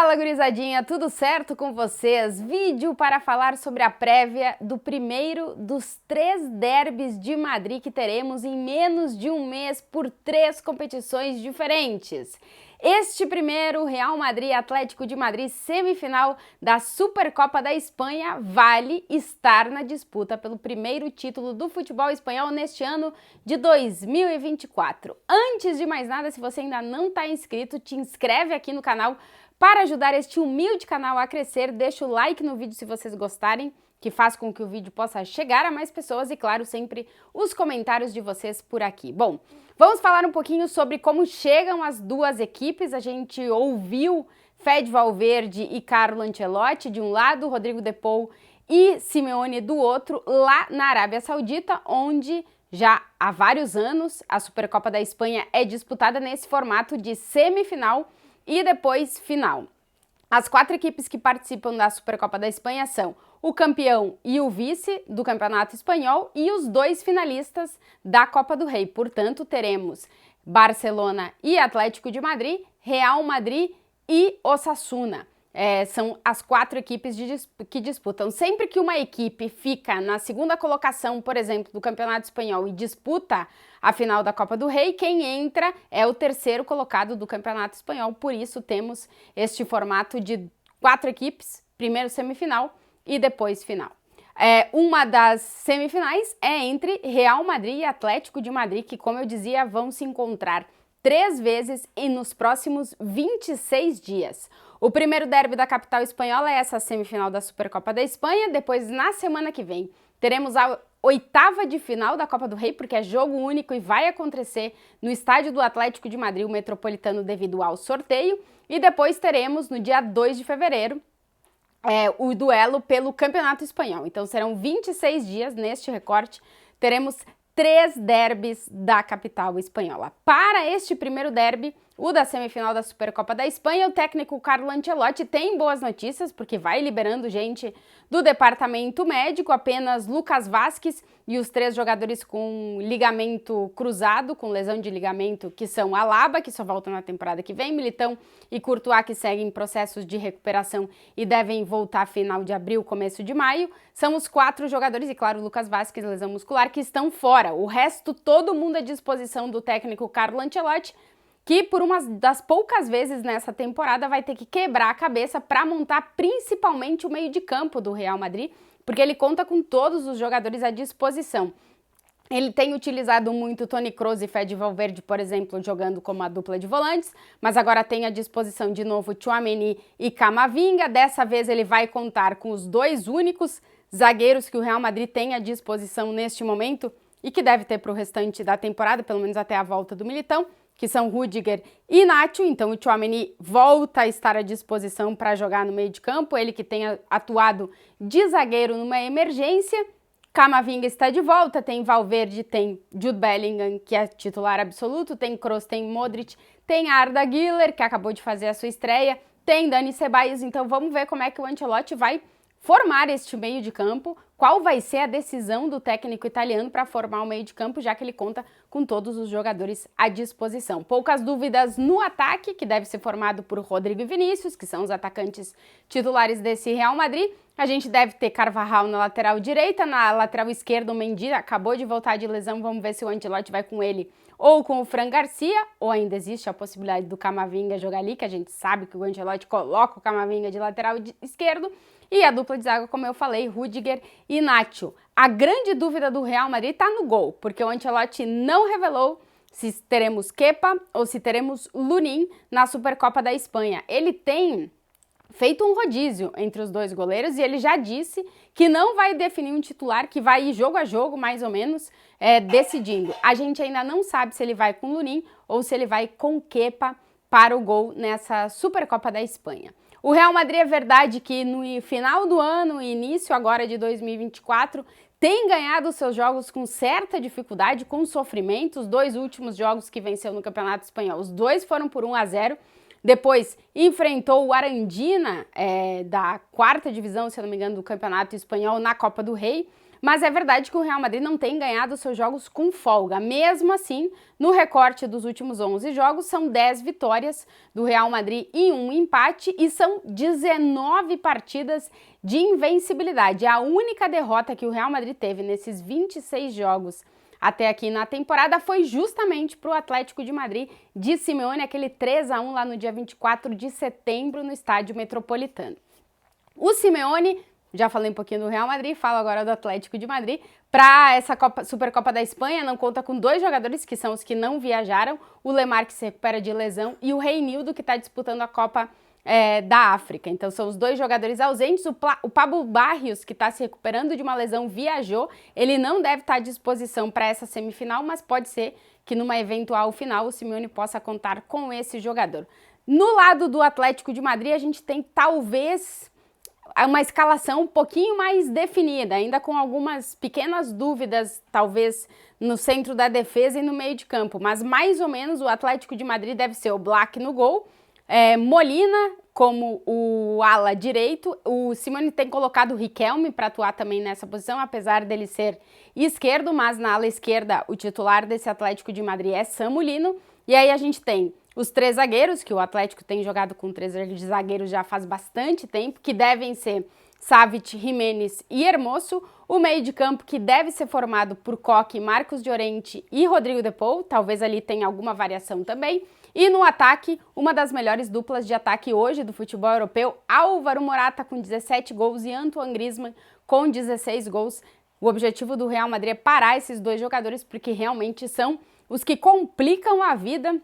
Fala, gurizadinha, tudo certo com vocês? Vídeo para falar sobre a prévia do primeiro dos 3 derbys de Madrid que teremos em menos de um mês por 3 competições diferentes. Este primeiro, Real Madrid Atlético de Madrid, semifinal da Supercopa da Espanha, vale estar na disputa pelo primeiro título do futebol espanhol neste ano de 2024. Antes de mais nada, se você ainda não está inscrito, te inscreve aqui no canal para ajudar este humilde canal a crescer. Deixa o like no vídeo se vocês gostarem, que faz com que o vídeo possa chegar a mais pessoas e, claro, sempre os comentários de vocês por aqui. Bom, vamos falar um pouquinho sobre como chegam as duas equipes. A gente ouviu Fede Valverde e Carlo Ancelotti de um lado, Rodrigo de Paul e Simeone do outro, lá na Arábia Saudita, onde já há vários anos a Supercopa da Espanha é disputada nesse formato de semifinal e depois final. As 4 equipes que participam da Supercopa da Espanha são o campeão e o vice do Campeonato Espanhol e os 2 finalistas da Copa do Rei. Portanto, teremos Barcelona e Atlético de Madrid, Real Madrid e Osasuna. São as 4 equipes que disputam. Sempre que uma equipe fica na segunda colocação, por exemplo, do Campeonato Espanhol e disputa a final da Copa do Rei, quem entra é o terceiro colocado do Campeonato Espanhol. Por isso temos este formato de 4 equipes, primeiro semifinal e depois final. Uma das semifinais é entre Real Madrid e Atlético de Madrid, que, como eu dizia, vão se encontrar 3 vezes e nos próximos 26 dias. O primeiro derby da capital espanhola é essa semifinal da Supercopa da Espanha. Depois, na semana que vem, teremos a 8ª de final da Copa do Rei, porque é jogo único e vai acontecer no estádio do Atlético de Madrid, o Metropolitano, devido ao sorteio. E depois teremos, no dia 2 de fevereiro, o duelo pelo Campeonato Espanhol. Então serão 26 dias neste recorte, teremos 3 derbys da capital espanhola. Para este primeiro derby, o da semifinal da Supercopa da Espanha, o técnico Carlo Ancelotti tem boas notícias, porque vai liberando gente do departamento médico. Apenas Lucas Vázquez e os 3 jogadores com ligamento cruzado, com lesão de ligamento, que são Alaba, que só volta na temporada que vem, Militão e Courtois, que seguem processos de recuperação e devem voltar final de abril, começo de maio. São os 4 jogadores, e claro, Lucas Vázquez, lesão muscular, que estão fora. O resto, todo mundo à disposição do técnico Carlo Ancelotti, que por uma das poucas vezes nessa temporada vai ter que quebrar a cabeça para montar principalmente o meio de campo do Real Madrid, porque ele conta com todos os jogadores à disposição. Ele tem utilizado muito Toni Kroos e Fede Valverde, por exemplo, jogando como a dupla de volantes, mas agora tem à disposição de novo Tchouaméni e Camavinga. Dessa vez ele vai contar com os 2 únicos zagueiros que o Real Madrid tem à disposição neste momento e que deve ter para o restante da temporada, pelo menos até a volta do Militão, que são Rüdiger e Nacho. Então o Tchouaméni volta a estar à disposição para jogar no meio de campo, ele que tem atuado de zagueiro numa emergência. Camavinga está de volta, tem Valverde, tem Jude Bellingham, que é titular absoluto, tem Kroos, tem Modric, tem Arda Güler, que acabou de fazer a sua estreia, tem Dani Ceballos. Então vamos ver como é que o Ancelotti vai formar este meio de campo, qual vai ser a decisão do técnico italiano para formar o meio de campo, já que ele conta com todos os jogadores à disposição. Poucas dúvidas no ataque, que deve ser formado por Rodrigo e Vinícius, que são os atacantes titulares desse Real Madrid. A gente deve ter Carvajal na lateral direita, na lateral esquerda o Mendy acabou de voltar de lesão, vamos ver se o Ancelotti vai com ele ou com o Fran Garcia, ou ainda existe a possibilidade do Camavinga jogar ali, que a gente sabe que o Ancelotti coloca o Camavinga de lateral esquerdo. E a dupla de zaga, como eu falei, Rüdiger e Nacho. A grande dúvida do Real Madrid está no gol, porque o Ancelotti não revelou se teremos Kepa ou se teremos Lunin na Supercopa da Espanha. Ele tem feito um rodízio entre os 2 goleiros e ele já disse que não vai definir um titular, que vai ir jogo a jogo, mais ou menos, decidindo. A gente ainda não sabe se ele vai com Lunin ou se ele vai com Kepa para o gol nessa Supercopa da Espanha. O Real Madrid, é verdade que no final do ano e início agora de 2024, tem ganhado seus jogos com certa dificuldade, com sofrimento. Os 2 últimos jogos que venceu no Campeonato Espanhol, os 2 foram por 1-0. Depois enfrentou o Arandina, da 4ª divisão, se eu não me engano, do Campeonato Espanhol na Copa do Rei. mas é verdade que o Real Madrid não tem ganhado seus jogos com folga. Mesmo assim, no recorte dos últimos 11 jogos, são 10 vitórias do Real Madrid e 1 empate, e são 19 partidas de invencibilidade. A única derrota que o Real Madrid teve nesses 26 jogos até aqui na temporada foi justamente para o Atlético de Madrid de Simeone, aquele 3-1 lá no dia 24 de setembro no Estádio Metropolitano. O Simeone, já falei um pouquinho do Real Madrid, falo agora do Atlético de Madrid. Para essa Supercopa da Espanha, não conta com 2 jogadores, que são os que não viajaram, o Lemar, que se recupera de lesão, e o Reinildo, que está disputando a Copa da África. Então são os 2 jogadores ausentes. O Pablo Barrios, que está se recuperando de uma lesão, viajou. Ele não deve estar à disposição para essa semifinal, mas pode ser que numa eventual final o Simeone possa contar com esse jogador. No lado do Atlético de Madrid, a gente tem talvez uma escalação um pouquinho mais definida, ainda com algumas pequenas dúvidas, talvez no centro da defesa e no meio de campo, mas mais ou menos o Atlético de Madrid deve ser o Black no gol, Molina como o ala direito. O Simeone tem colocado o Riquelme para atuar também nessa posição, apesar dele ser esquerdo, mas na ala esquerda o titular desse Atlético de Madrid é Samu Lino. E aí a gente tem os 3 zagueiros, que o Atlético tem jogado com 3 zagueiros já faz bastante tempo, que devem ser Savic, Jiménez e Hermoso. O meio de campo, que deve ser formado por Coque, Marcos Llorente e Rodrigo de Paul, talvez ali tenha alguma variação também. E no ataque, uma das melhores duplas de ataque hoje do futebol europeu, Álvaro Morata com 17 gols e Antoine Griezmann com 16 gols. O objetivo do Real Madrid é parar esses 2 jogadores, porque realmente são os que complicam a vida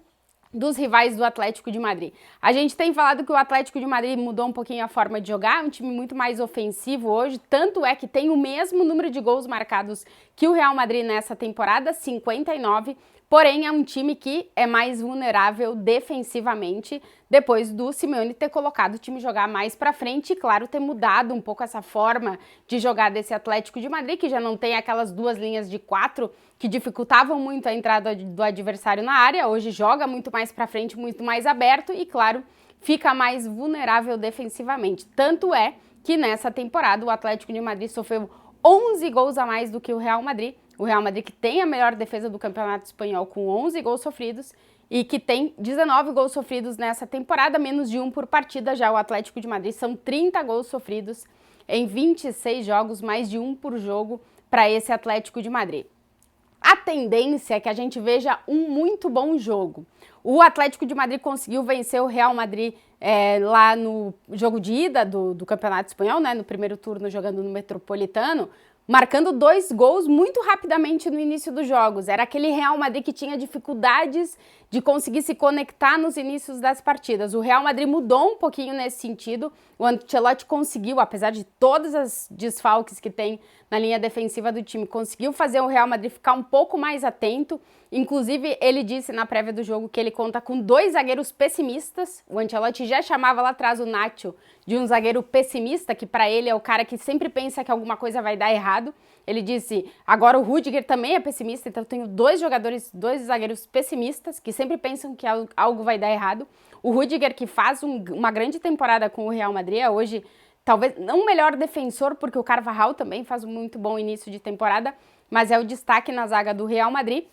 dos rivais do Atlético de Madrid. A gente tem falado que o Atlético de Madrid mudou um pouquinho a forma de jogar, um time muito mais ofensivo hoje, tanto é que tem o mesmo número de gols marcados que o Real Madrid nessa temporada, 59, porém é um time que é mais vulnerável defensivamente, depois do Simeone ter colocado o time jogar mais pra frente e, claro, ter mudado um pouco essa forma de jogar desse Atlético de Madrid, que já não tem aquelas 2 linhas de 4 que dificultavam muito a entrada do adversário na área. Hoje joga muito mais pra frente, muito mais aberto e, claro, fica mais vulnerável defensivamente. Tanto é que nessa temporada o Atlético de Madrid sofreu 11 gols a mais do que o Real Madrid. O Real Madrid, que tem a melhor defesa do Campeonato Espanhol com 11 gols sofridos e que tem 19 gols sofridos nessa temporada, menos de 1 por partida. Já o Atlético de Madrid são 30 gols sofridos em 26 jogos, mais de 1 por jogo para esse Atlético de Madrid. A tendência é que a gente veja um muito bom jogo. O Atlético de Madrid conseguiu vencer o Real Madrid lá no jogo de ida do Campeonato Espanhol, né, no primeiro turno, jogando no Metropolitano, marcando 2 gols muito rapidamente no início dos jogos. Era aquele Real Madrid que tinha dificuldades de conseguir se conectar nos inícios das partidas. O Real Madrid mudou um pouquinho nesse sentido. O Ancelotti conseguiu, apesar de todas as desfalques que tem na linha defensiva do time, conseguiu fazer o Real Madrid ficar um pouco mais atento. Inclusive, ele disse na prévia do jogo que ele conta com 2 zagueiros pessimistas. O Ancelotti já chamava lá atrás o Nacho de um zagueiro pessimista, que para ele é o cara que sempre pensa que alguma coisa vai dar errado. Ele disse, agora o Rudiger também é pessimista, então eu tenho 2 zagueiros pessimistas, que sempre pensam que algo vai dar errado. O Rudiger, que faz uma grande temporada com o Real Madrid, é hoje talvez não o melhor defensor, porque o Carvajal também faz um muito bom início de temporada, mas é o destaque na zaga do Real Madrid.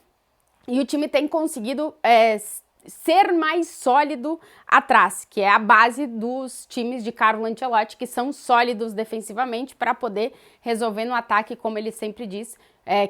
E o time tem conseguido ser mais sólido atrás, que é a base dos times de Carlo Ancelotti, que são sólidos defensivamente para poder resolver no ataque, como ele sempre diz,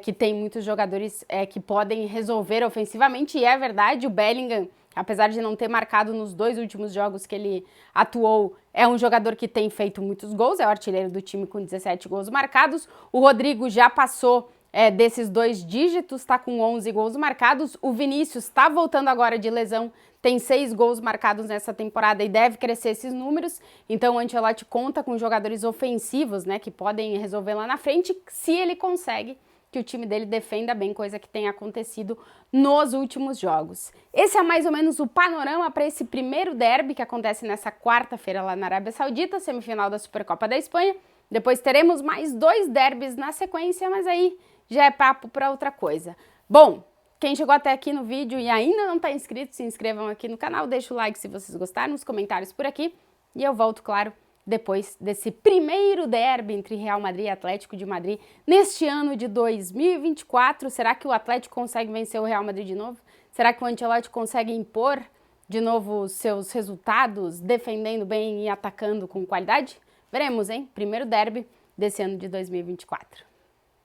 que tem muitos jogadores que podem resolver ofensivamente, e é verdade. O Bellingham, apesar de não ter marcado nos 2 últimos jogos que ele atuou, é um jogador que tem feito muitos gols, é o artilheiro do time com 17 gols marcados. O Rodrigo já passou desses 2 dígitos, está com 11 gols marcados. O Vinícius está voltando agora de lesão, tem 6 gols marcados nessa temporada e deve crescer esses números. Então o Ancelotti conta com jogadores ofensivos, né, que podem resolver lá na frente, se ele consegue que o time dele defenda bem, coisa que tem acontecido nos últimos jogos. Esse é mais ou menos o panorama para esse primeiro derby que acontece nessa quarta-feira lá na Arábia Saudita, semifinal da Supercopa da Espanha. Depois teremos mais 2 derbys na sequência, mas aí já é papo para outra coisa. Bom, quem chegou até aqui no vídeo e ainda não está inscrito, se inscrevam aqui no canal, deixa o like se vocês gostaram, nos comentários por aqui, e eu volto, claro, depois desse primeiro derby entre Real Madrid e Atlético de Madrid neste ano de 2024. Será que o Atlético consegue vencer o Real Madrid de novo? Será que o Ancelotti consegue impor de novo seus resultados, defendendo bem e atacando com qualidade? Veremos, hein? Primeiro derby desse ano de 2024.